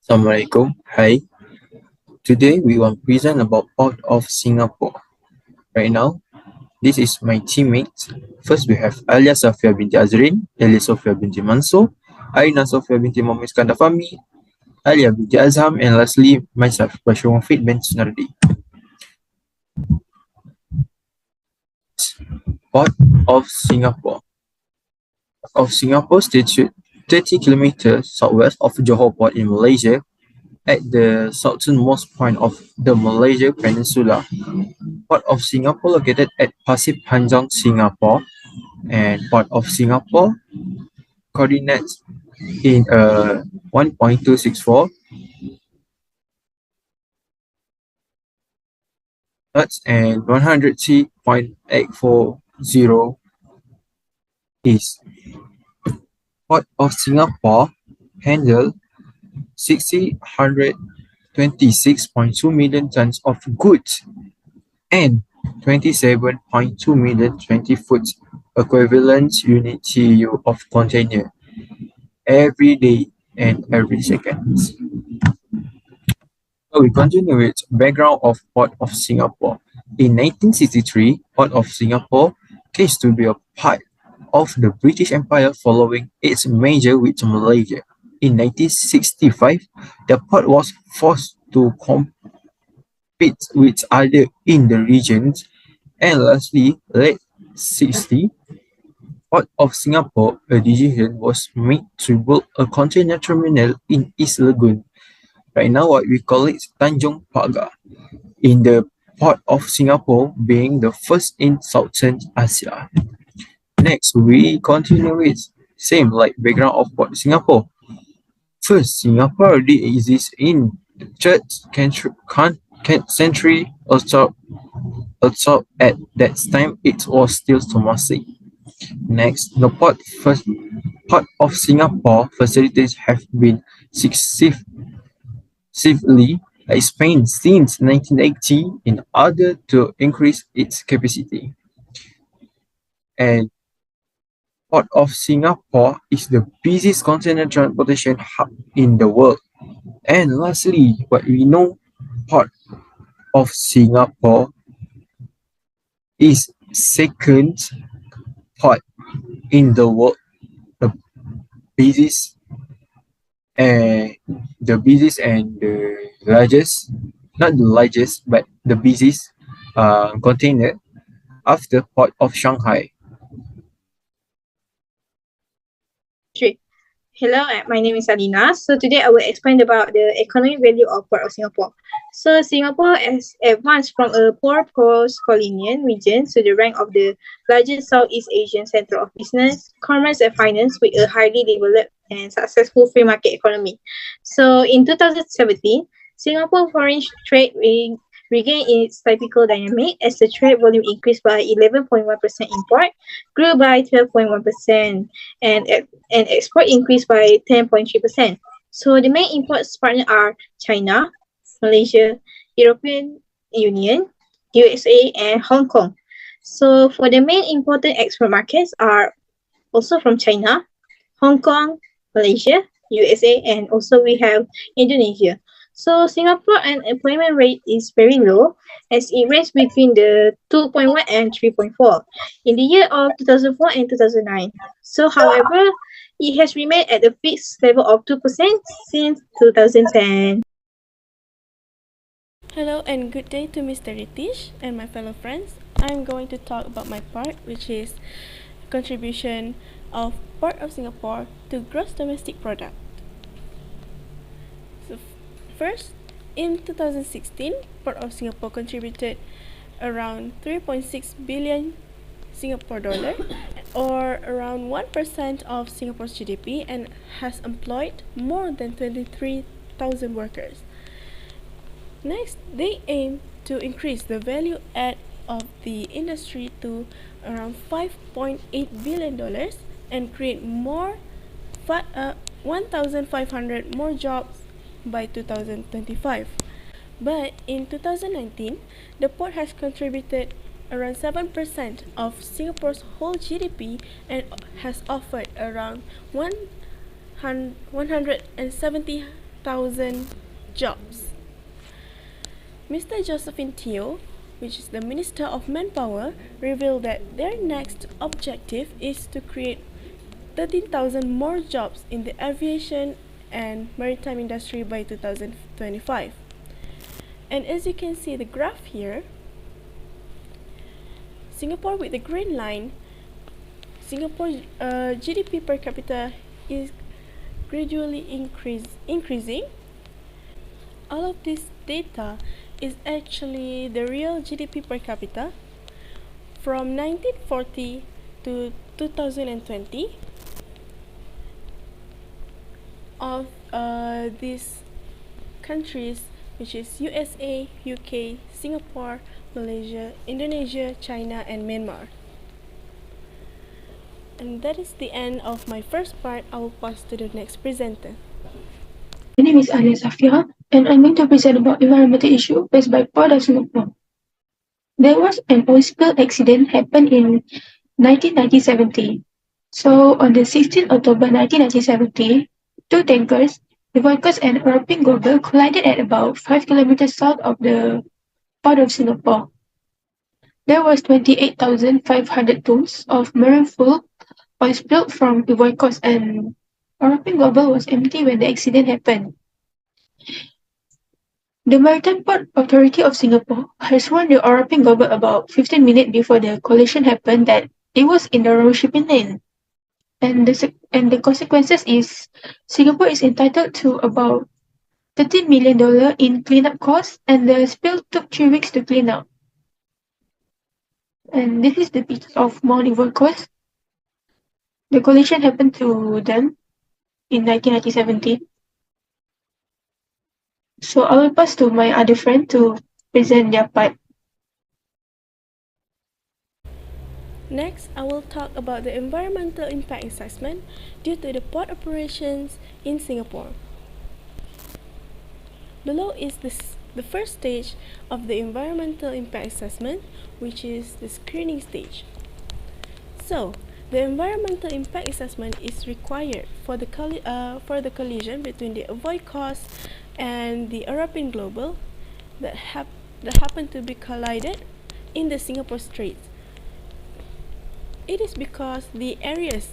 Assalamualaikum. Hi. Today we want to present about Port of Singapore. Right now, this is my teammates. First we have Alia Safia binti Azrin, Elia Sofia binti Mansur, Aina Sofia binti Muhammad Iskandar Fahmi, Alia binti Azham, and lastly myself, Bashir Wafid bin Sunardi. Port of Singapore. Situated 30 kilometers southwest of Johor Port in Malaysia, at the southernmost point of the Malaysia Peninsula. Port of Singapore located at Pasir Panjang, Singapore, and Port of Singapore coordinates in 1.264 Hertz and 103.840 East. Port of Singapore handle 626.2 million tons of goods and 27.2 million 20 foot equivalent unit TEU of container every day and every second. So we continue with background of Port of Singapore. In 1963, Port of Singapore came to be a part of the British Empire following its merger with Malaysia. In 1965, the port was forced to compete with other in the regions, and lastly, late 60, Port of Singapore, a decision was made to build a container terminal in East Lagoon. Right now, what we call it Tanjung Pagar, in the Port of Singapore being the first in Southern Asia. Next, we continue with same like background of Port Singapore. First, Singapore already exists in the third century also at that time it was still Tomasi. Next, the port of Singapore facilities have been successively expanded since 1980 in order to increase its capacity. And Port of Singapore is the busiest container transportation hub in the world. And lastly, what we know, Port of Singapore is second port in the world, the busiest and the largest, not the largest, but the busiest container after Port of Shanghai. Sure. Hello, my name is Alina. So today I will explain about the economic value of Port of Singapore. So Singapore has advanced from a poor post-colonial region to the rank of the largest Southeast Asian center of business, commerce and finance with a highly developed and successful free market economy. So in 2017, Singapore foreign trade regained its typical dynamic as the trade volume increased by 11.1%, import grew by 12.1%, and export increased by 10.3%. So the main imports partners are China, Malaysia, European Union, USA, and Hong Kong. So for the main important export markets are also from China, Hong Kong, Malaysia, USA, and also we have Indonesia. So Singapore unemployment rate is very low as it ranges between the 2.1 and 3.4 in the year of 2004 and 2009. So however, it has remained at a fixed level of 2% since 2010. Hello and good day to Mr. Ritish and my fellow friends. I'm going to talk about my part, which is contribution of Port of Singapore to gross domestic product. So first, in 2016, Port of Singapore contributed around 3.6 billion Singapore dollar or around 1% of Singapore's GDP and has employed more than 23,000 workers. Next, they aim to increase the value add of the industry to around $5.8 billion and create more 1,500 more jobs by 2025. But in 2019, the port has contributed around 7% of Singapore's whole GDP and has offered around 170 30,000 jobs. Mr. Josephine Teo, which is the Minister of Manpower, revealed that their next objective is to create 13,000 more jobs in the aviation and maritime industry by 2025. And as you can see the graph here, Singapore with the green line, Singapore GDP per capita is gradually increasing. All of this data is actually the real GDP per capita from 1940 to 2020 of these countries, which is USA, UK, Singapore, Malaysia, Indonesia, China, and Myanmar. And that is the end of my first part. I will pass to the next presenter. My name is Alia Safia, and I'm going to present about environmental issue faced by Port of Singapore. There was an oil spill accident happened in 1970. So on the 16th October 1970, two tankers, the Voikos and European Global, collided at about 5 kilometers south of the Port of Singapore. There was 28,500 tons of marine fuel oil spilled from the Voikos, and European Global was empty when the accident happened. The Maritime Port Authority of Singapore has warned the European Global about 15 minutes before the collision happened that it was in the wrong shipping lane. And the consequences is Singapore is entitled to about $13 million in cleanup costs, and the spill took 3 weeks to clean up. And this is the picture of Mount Everest. The collision happened to them in 1970. So I will pass to my other friend to present their part. Next, I will talk about the environmental impact assessment due to the port operations in Singapore. Below is the first stage of the environmental impact assessment, which is the screening stage. So, the environmental impact assessment is required for the collision between the Voikos and the European Global that happened to be collided in the Singapore Straits. It is because the areas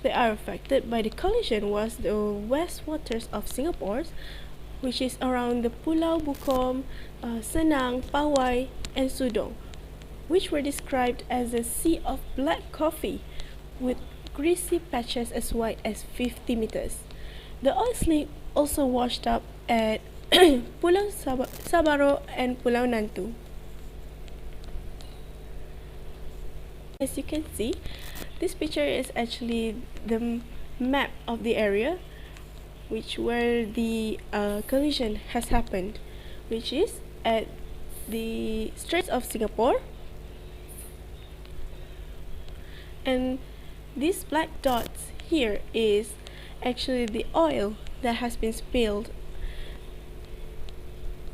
that are affected by the collision was the west waters of Singapore, which is around the Pulau Bukom, Senang, Pawai, and Sudong, which were described as a sea of black coffee with greasy patches as wide as 50 meters. The oil slick also washed up at Pulau Sabaro and Pulau Nantu. As you can see, this picture is actually the map of the area where the collision has happened, which is at the Straits of Singapore. And these black dots here is actually the oil that has been spilled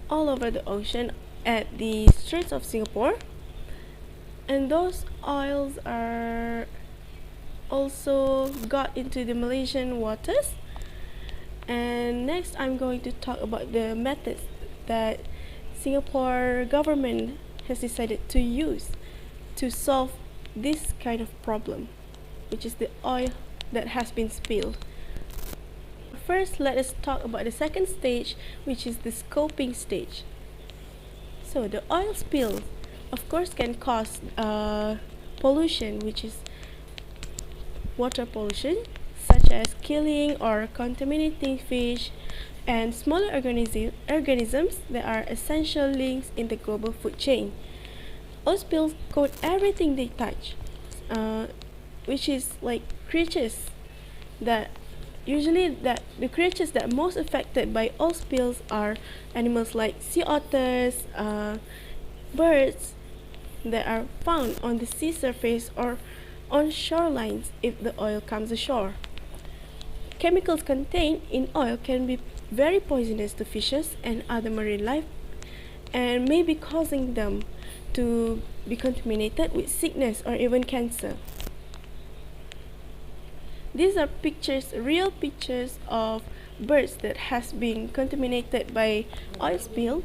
all over the ocean at the Straits of Singapore. And those oils are also got into the Malaysian waters. And next I'm going to talk about the methods that Singapore government has decided to use to solve this kind of problem, which is the oil that has been spilled. First, let us talk about the second stage, which is the scoping stage. So the oil spills of course can cause pollution, which is water pollution, such as killing or contaminating fish and smaller organisms that are essential links in the global food chain. Oil spills coat everything they touch, which is like creatures that the creatures that most affected by oil spills are animals like sea otters, birds that are found on the sea surface or on shorelines if the oil comes ashore. Chemicals contained in oil can be very poisonous to fishes and other marine life and may be causing them to be contaminated with sickness or even cancer. These are pictures, real pictures of birds that has been contaminated by oil spill.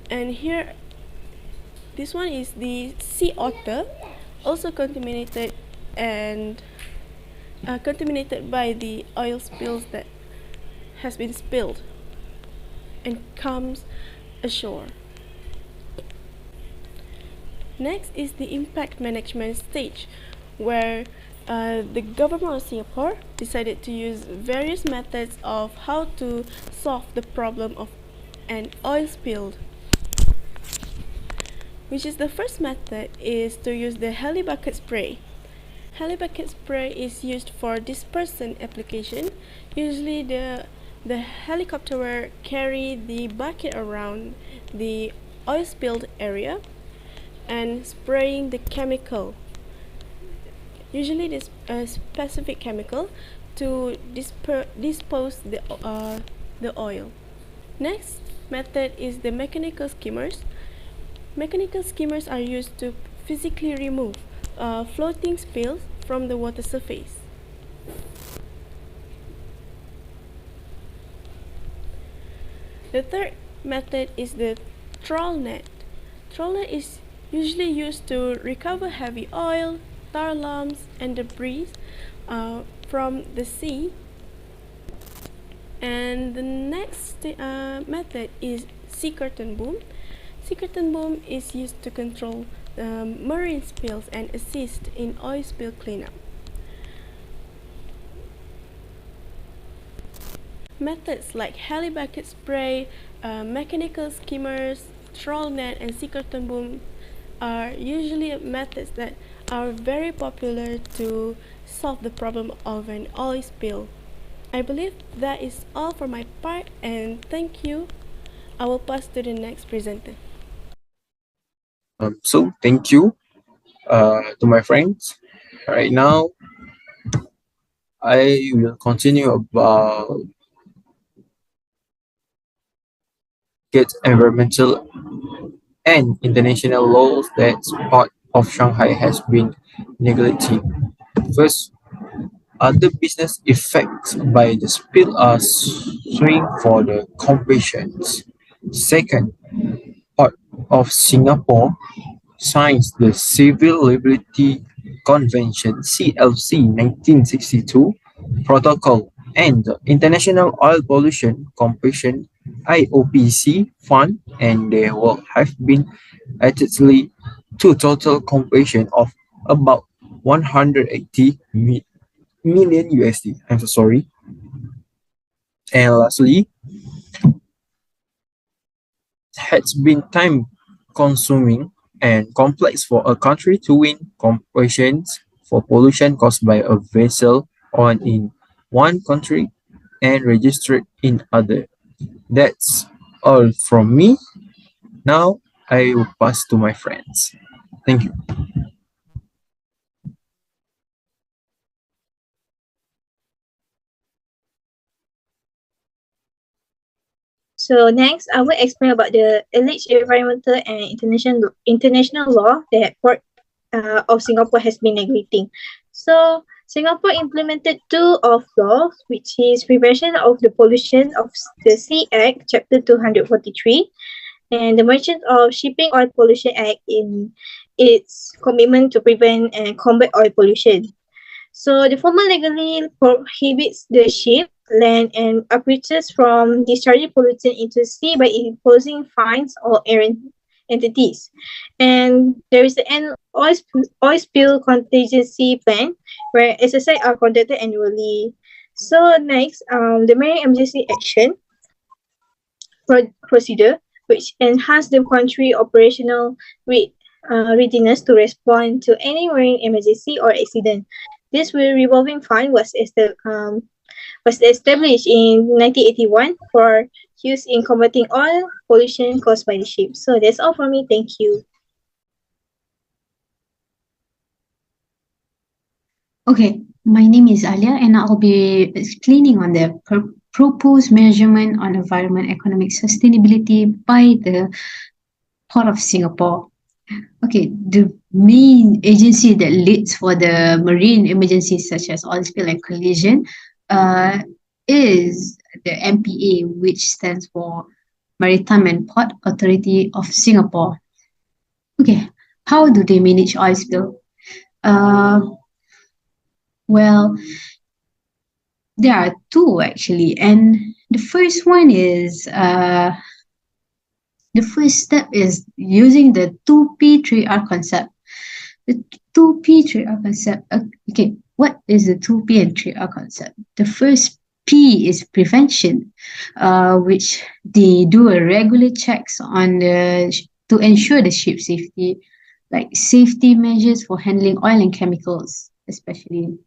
And here, this one is the sea otter, also contaminated and contaminated by the oil spills that has been spilled and comes ashore. Next is the impact management stage, where the government of Singapore decided to use various methods of how to solve the problem of an oil spill. Which is the first method is to use the heli bucket spray. Heli bucket spray is used for dispersant application. Usually the helicopter will carry the bucket around the oil spilled area and spraying the chemical, usually this specific chemical, to dispose the oil. Next method is the mechanical skimmers. Mechanical skimmers are used to physically remove floating spills from the water surface. The third method is the trawl net. Trawl net is usually used to recover heavy oil, tar lumps, and debris from the sea. And the next method is sea curtain boom. Sea curtain boom is used to control marine spills and assist in oil spill cleanup. Methods like heli bucket spray, mechanical skimmers, trawl net, and sea curtain boom are usually methods that are very popular to solve the problem of an oil spill. I believe that is all for my part, and thank you. I will pass to the next presenter. So thank you to my friends. Right now, I will continue about get environmental and international laws that part of Shanghai has been neglecting. First, other business effects by the spill are swing for the competitions. Second, part of Singapore signs the Civil Liberty Convention (CLC) 1962 Protocol and the International Oil Pollution Compensation (IOPC) Fund, and there will have been added to total compensation of about 180 million USD. I'm so sorry. And lastly, it has been time consuming and complex for a country to win compensations for pollution caused by a vessel on in one country and registered in other. That's all from me. Now I will pass to my friends. Thank you. So next, I will explain about the alleged environmental and international law that Port of Singapore has been neglecting. So Singapore implemented two of laws, which is Prevention of the Pollution of the Sea Act, Chapter 243, and the Merchant of Shipping Oil Pollution Act in its commitment to prevent and combat oil pollution. So the former legally prohibits the ship, land, and operators from discharging pollutant into the sea by imposing fines or errant entities. And there is an oil spill contingency plan where SSI are conducted annually. So next, the Marine Emergency Action procedure, which enhance the country operational readiness to respond to any marine emergency or accident. This revolving fund was established in 1981 for use in combating oil pollution caused by the ship. So that's all from me. Thank you. Okay, my name is Alia and I'll be explaining on the proposed measurement on environment economic sustainability by the Port of Singapore. Okay, the main agency that leads for the marine emergencies such as oil spill and collision uh, is the MPA, which stands for Maritime and Port Authority of Singapore. Okay, how do they manage oil spill? Uh, well, there are two actually, and the first one is the first step is using the 2P3R concept. The 2P3R concept. Okay, what is the 2P and 3R concept? The first P is prevention, which they do a regular checks on to ensure the ship safety, like safety measures for handling oil and chemicals, especially.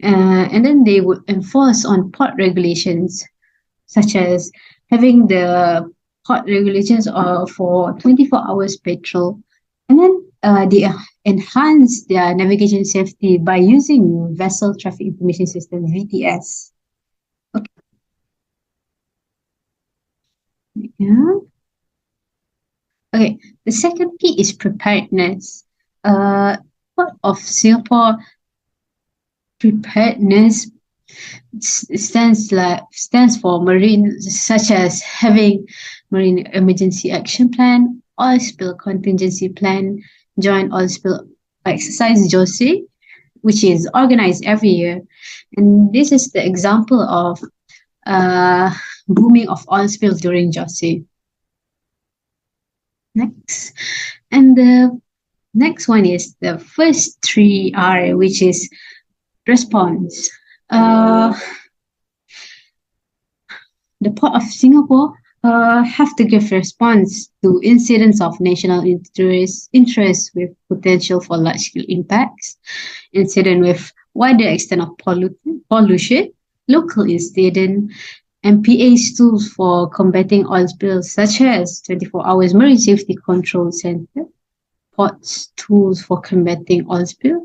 And then they would enforce on port regulations, such as having the port regulations for 24 hours patrol. And then they enhance their navigation safety by using Vessel Traffic Information System, VTS. Okay. Yeah. Okay. The second P is preparedness. Port of Singapore preparedness stands for marine, such as having marine emergency action plan, oil spill contingency plan, joint oil spill exercise JOSE, which is organized every year. And this is the example of uh, booming of oil spill during JOSE. Next. And the next one is the first 3R, which is response. The Port of Singapore have to give response to incidents of national interest with potential for large-scale impacts, incident with wider extent of pollution, local incident, MPA's tools for combating oil spills, such as 24 hours Marine Safety Control Center, ports tools for combating oil spill.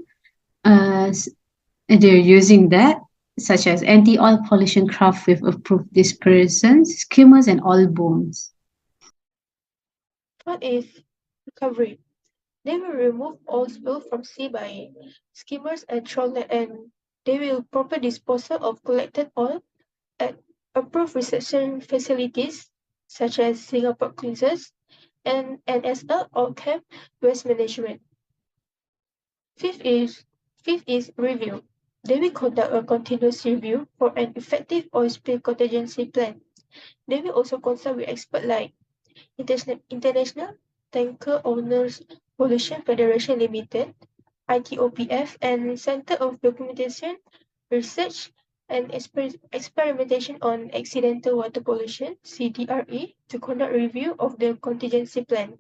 They're using that, such as anti-oil pollution craft with approved dispersants, skimmers, and oil booms. What is recovery? They will remove oil spill from sea by skimmers and trawler, and they will proper disposal of collected oil at approved reception facilities such as Singapore Cleansers and NSL or Camp Waste Management. Fifth is fifth is review. They will conduct a continuous review for an effective oil spill contingency plan. They will also consult with experts like International Tanker Owners Pollution Federation Limited, ITOPF, and Center of Documentation, Research and Experimentation on Accidental Water Pollution, CDRE, to conduct review of the contingency plan.